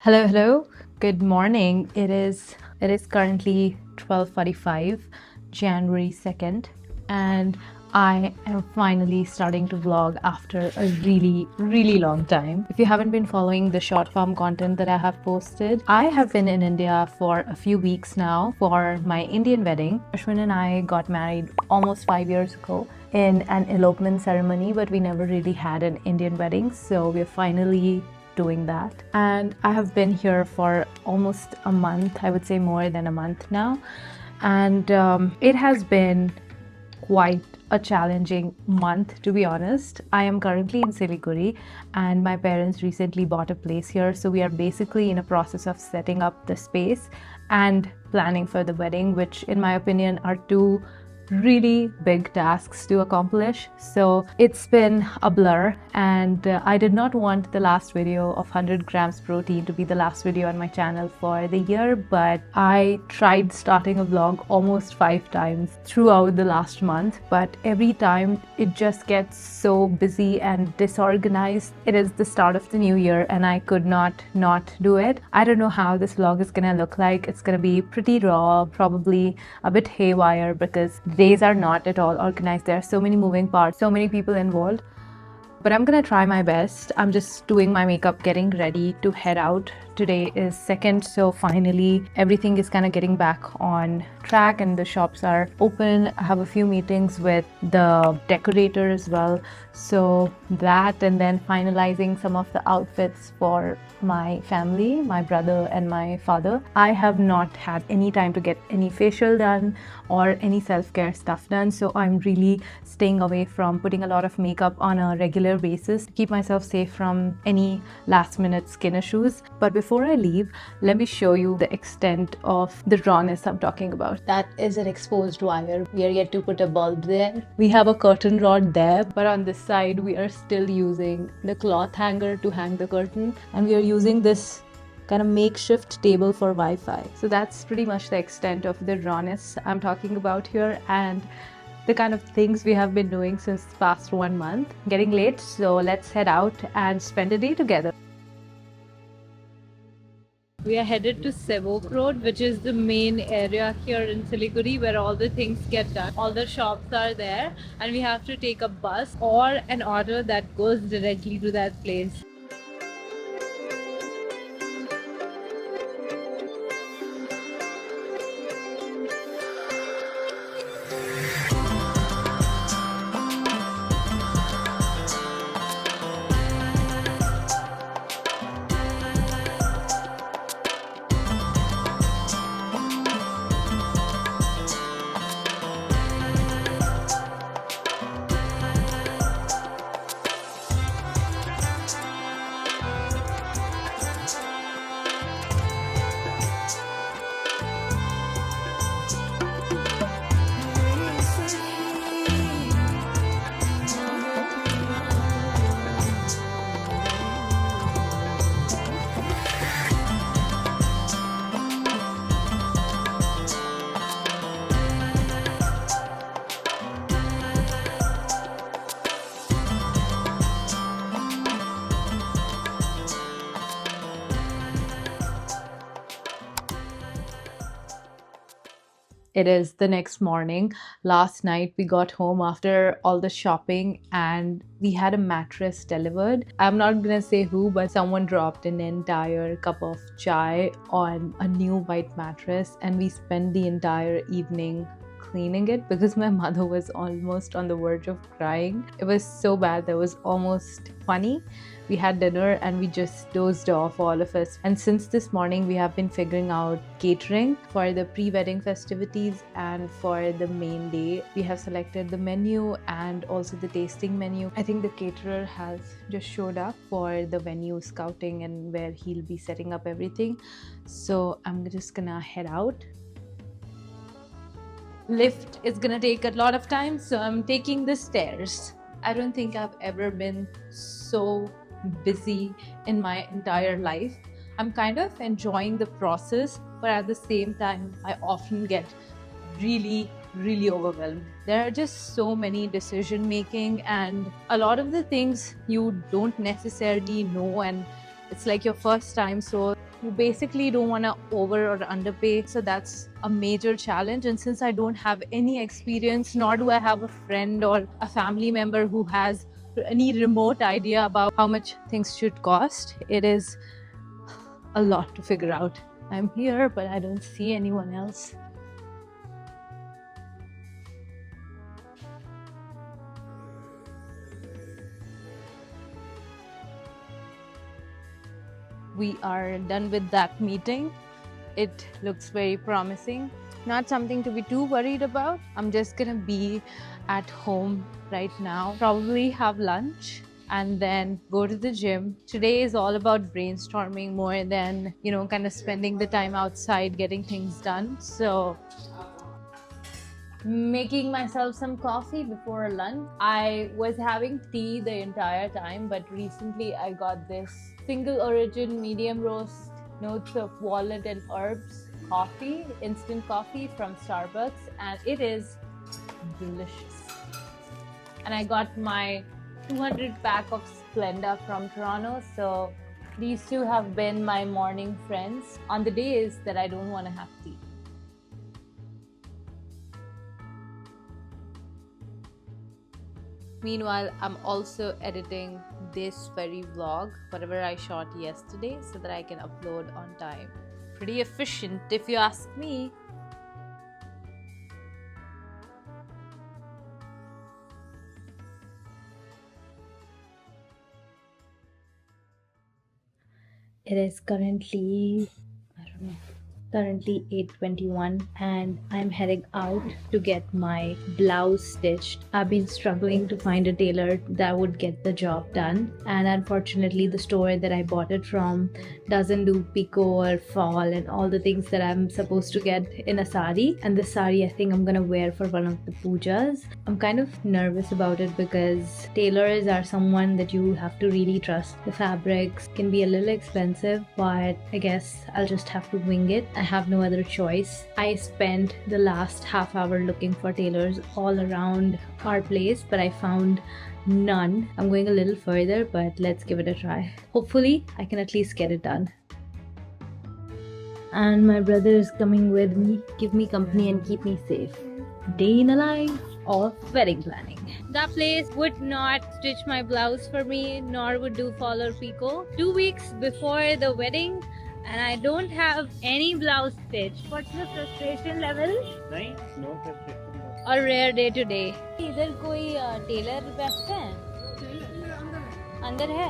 Hello. Good morning. It is currently 12:45, January 2nd, and I am finally starting to vlog after a really long time. If you haven't been following the short form content that I have posted, I have been in India for a few weeks now for my Indian wedding. Ashwin and I got married almost 5 years ago in an elopement ceremony, but we never really had an Indian wedding, so we're finally doing that. And I have been here for almost a month, I would say more than a month now. And it has been quite a challenging month, to be honest. I am currently in Siliguri and my parents recently bought a place here. So we are basically in a process of setting up the space and planning for the wedding, which in my opinion are two really big tasks to accomplish. So it's been a blur, and I did not want the last video of 100 grams protein to be the last video on my channel for the year, but I tried starting a vlog almost 5 times throughout the last month, but every time it just gets so busy and disorganized. It is the start of the new year and I could not do it. I don't know how this vlog is gonna look like. It's gonna be pretty raw, probably a bit haywire because days are not at all organized. There are so many moving parts, so many people involved, but I'm gonna try my best. I'm just doing my makeup, getting ready to head out. Today is 2nd, so finally everything is kind of getting back on track and the shops are open. I have a few meetings with the decorator as well, so that, and then finalizing some of the outfits for my family, my brother and my father. I have not had any time to get any facial done or any self-care stuff done, so I'm really staying away from putting a lot of makeup on a regular basis to keep myself safe from any last-minute skin issues. But before I leave, let me show you the extent of the rawness I'm talking about. That is an exposed wire. We are yet to put a bulb there. We have a curtain rod there, but on this side we are still using the cloth hanger to hang the curtain, and we are using this kind of makeshift table for Wi-Fi. So that's pretty much the extent of the rawness I'm talking about here, and the kind of things we have been doing since the past 1 month. Getting late, so let's head out and spend a day together. We are headed to Sevok Road, which is the main area here in Siliguri where all the things get done. All the shops are there and we have to take a bus or an auto that goes directly to that place. It is the next morning. Last night we got home after all the shopping and we had a mattress delivered. I'm not gonna say who, but someone dropped an entire cup of chai on a new white mattress and we spent the entire evening cleaning it because my mother was almost on the verge of crying. It was so bad that it was almost funny. We had dinner and we just dozed off, all of us. And since this morning, we have been figuring out catering for the pre-wedding festivities and for the main day. We have selected the menu and also the tasting menu. I think the caterer has just showed up for the venue scouting and where he'll be setting up everything. So I'm just gonna head out. Lift is gonna take a lot of time, so I'm taking the stairs. I don't think I've ever been so busy in my entire life. I'm kind of enjoying the process, but at the same time, I often get really overwhelmed. There are just so many decision making and a lot of the things you don't necessarily know, and it's like your first time, so You basically don't want to over or underpay, so that's a major challenge. And since I don't have any experience, nor do I have a friend or a family member who has any remote idea about how much things should cost, it is a lot to figure out. I'm here, but I don't see anyone else. We are done with that meeting. It looks very promising. Not something to be too worried about. I'm just gonna be at home right now, probably have lunch and then go to the gym. Today is all about brainstorming more than, kind of spending the time outside getting things done. So making myself some coffee before lunch. I was having tea the entire time, but recently I got this single origin medium roast notes of walnut and herbs coffee, instant coffee from Starbucks, and it is delicious. And I got my 200 pack of Splenda from Toronto, so these two have been my morning friends on the days that I don't want to have tea. Meanwhile, I'm also editing this very vlog, whatever I shot yesterday, so that I can upload on time. Pretty efficient, if you ask me. It is currently, currently 8:21 and I'm heading out to get my blouse stitched. I've been struggling to find a tailor that would get the job done, and unfortunately the store that I bought it from doesn't do pico or fall and all the things that I'm supposed to get in a sari. And this sari I think I'm gonna wear for one of the pujas. I'm kind of nervous about it because tailors are someone that you have to really trust. The fabrics can be a little expensive, but I guess I'll just have to wing it. I have no other choice. I spent the last half hour looking for tailors all around our place, but I found none. I'm going a little further, but let's give it a try. Hopefully, I can at least get it done. And my brother is coming with me, give me company and keep me safe. Day in a life of wedding planning. That place would not stitch my blouse for me, nor would do fall or pico. 2 weeks before the wedding, and I don't have any blouse stitched. What's the frustration level? No frustration. और rare day to day. इधर कोई Taylor बैठते हैं? अंदर है?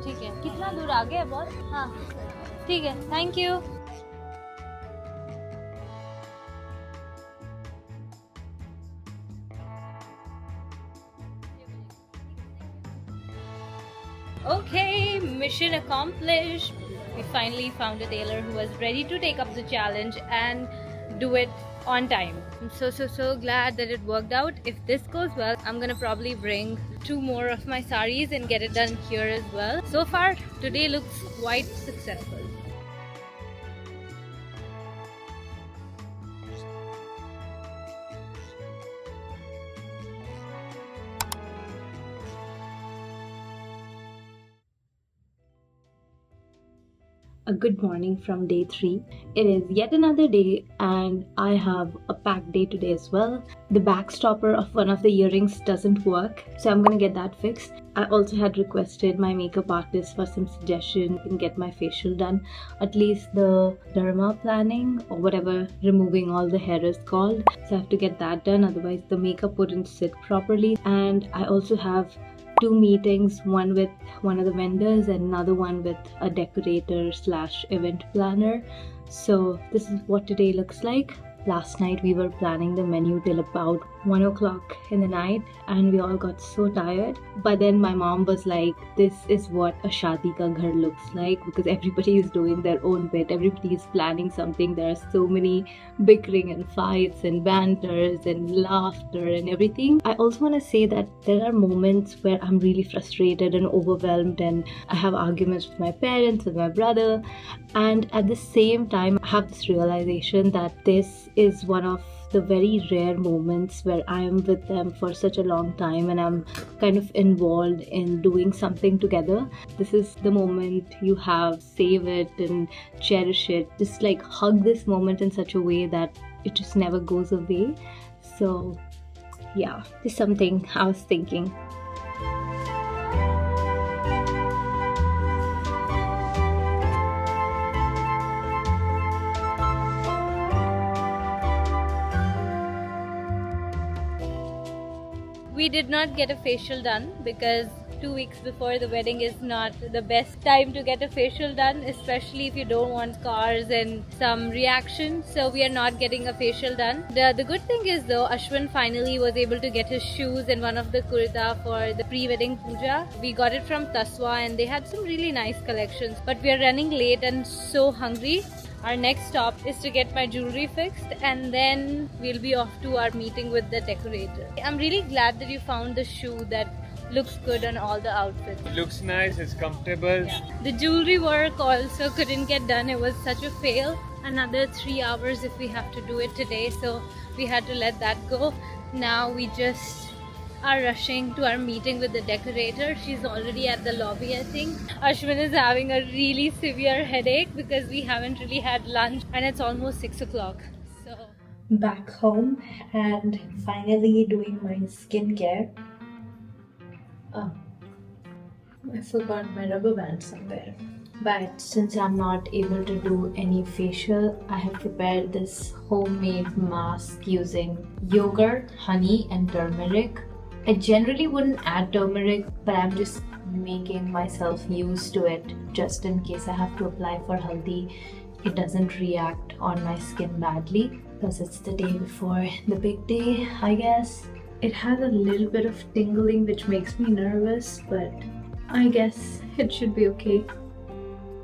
ठीक है. कितना दूर आगे है बॉस? हाँ. ठीक है. Thank you. Okay, mission accomplished. We finally found a tailor who was ready to take up the challenge and do it on time. I'm so glad that it worked out. If this goes well, I'm gonna probably bring 2 more of my saris and get it done here as well. So far, today looks quite successful. A good morning from day 3. It is yet another day and I have a packed day today as well. The back stopper of one of the earrings doesn't work, so I'm gonna get that fixed. I also had requested my makeup artist for some suggestion and get my facial done. At least the derma planning or whatever removing all the hair is called. So I have to get that done, otherwise the makeup wouldn't sit properly. And I also have 2 meetings, one with one of the vendors and another one with a decorator / event planner. So this is what today looks like. Last night we were planning the menu till about 1 o'clock in the night and we all got so tired. But then my mom was like, this is what a shadi ka ghar looks like, because everybody is doing their own bit, everybody is planning something. There are so many bickering and fights and banters and laughter and everything. I also want to say that there are moments where I'm really frustrated and overwhelmed and I have arguments with my parents, with my brother, and at the same time I have this realization that this is one of the very rare moments where I am with them for such a long time and I'm kind of involved in doing something together. This is the moment you have, save it and cherish it. Just like hug this moment in such a way that it just never goes away. So yeah, just something I was thinking. We did not get a facial done because 2 weeks before the wedding is not the best time to get a facial done, especially if you don't want scars and some reaction. So we are not getting a facial done. The good thing is though, Ashwin finally was able to get his shoes and one of the kurta for the pre-wedding puja. We got it from Taswa and they had some really nice collections. But we are running late and so hungry. Our next stop is to get my jewelry fixed and then we'll be off to our meeting with the decorator. I'm really glad that you found the shoe that looks good on all the outfits. It looks nice, it's comfortable. Yeah. The jewelry work also couldn't get done. It was such a fail. Another 3 hours if we have to do it today, so we had to let that go. Now we just are rushing to our meeting with the decorator. She's already at the lobby, I think. Ashwin is having a really severe headache because we haven't really had lunch and it's almost 6 o'clock. So Back home and finally doing my skincare. Oh, I forgot my rubber band somewhere. But since I'm not able to do any facial, I have prepared this homemade mask using yogurt, honey and turmeric. I generally wouldn't add turmeric, but I'm just making myself used to it just in case I have to apply for haldi. It doesn't react on my skin badly because it's the day before the big day, I guess. It has a little bit of tingling which makes me nervous, but I guess it should be okay.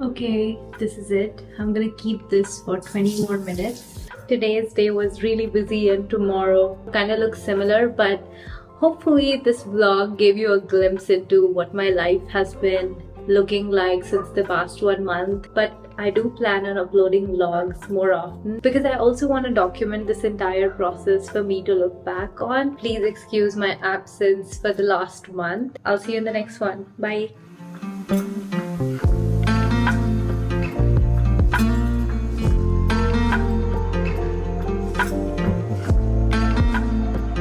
Okay, this is it. I'm gonna keep this for 20 more minutes. Today's day was really busy and tomorrow kind of looks similar, but hopefully this vlog gave you a glimpse into what my life has been looking like since the past 1 month. But I do plan on uploading vlogs more often because I also want to document this entire process for me to look back on. Please excuse my absence for the last month. I'll see you in the next one. Bye.